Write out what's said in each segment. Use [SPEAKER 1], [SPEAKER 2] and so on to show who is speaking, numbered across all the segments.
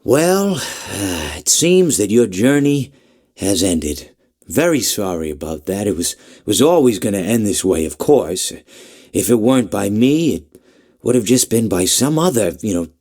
[SPEAKER 1] Well, it seems that your journey has ended. Very sorry about that. It was always going to end this way, of course. If it weren't by me, it would have just been by some other,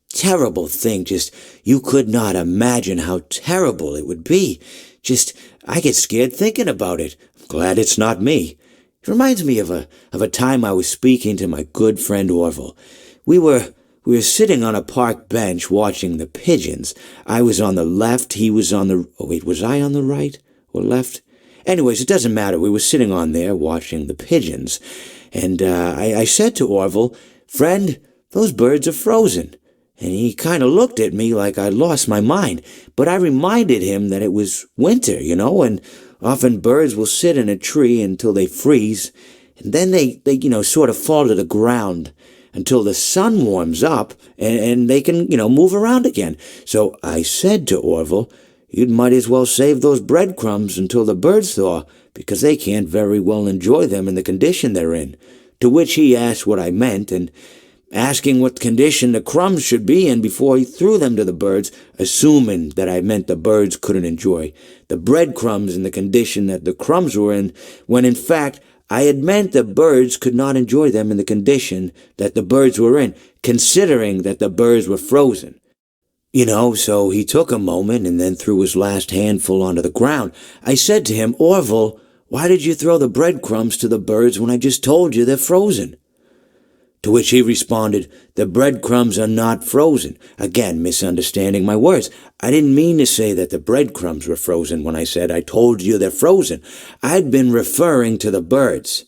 [SPEAKER 1] terrible thing. Just, you could not imagine how terrible it would be. Just, I get scared thinking about it. I'm glad it's not me. It reminds me of a time I was speaking to my good friend Orville. We were sitting on a park bench watching the pigeons. I was on the left, he was on the... Oh, wait, was I on the right or left? Anyways, it doesn't matter. We were sitting on there watching the pigeons. And I said to Orville, "Friend, those birds are frozen." And he kind of looked at me like I'd lost my mind. But I reminded him that it was winter, and often birds will sit in a tree until they freeze. And then they sort of fall to the ground until the sun warms up and they can, move around again. So I said to Orville, "You might as well save those breadcrumbs until the birds thaw, because they can't very well enjoy them in the condition they're in." To which he asked what I meant, and asking what condition the crumbs should be in before he threw them to the birds, assuming that I meant the birds couldn't enjoy the breadcrumbs in the condition that the crumbs were in, when in fact I had meant the birds could not enjoy them in the condition that the birds were in, considering that the birds were frozen. So he took a moment and then threw his last handful onto the ground. I said to him, "Orville, why did you throw the breadcrumbs to the birds when I just told you they're frozen?" To which he responded, "The breadcrumbs are not frozen." Again, misunderstanding my words. I didn't mean to say that the breadcrumbs were frozen when I said I told you they're frozen. I'd been referring to the birds.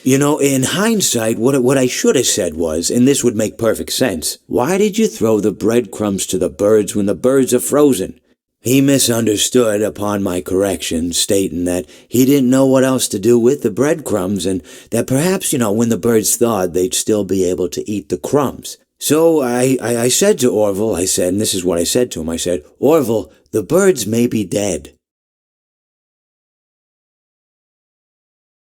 [SPEAKER 1] In hindsight, what I should have said was, and this would make perfect sense, "Why did you throw the breadcrumbs to the birds when the birds are frozen?" He misunderstood upon my correction, stating that he didn't know what else to do with the breadcrumbs, and that perhaps, when the birds thawed, they'd still be able to eat the crumbs. So I said to Orville, and this is what I said to him, I said, "Orville, the birds may be dead."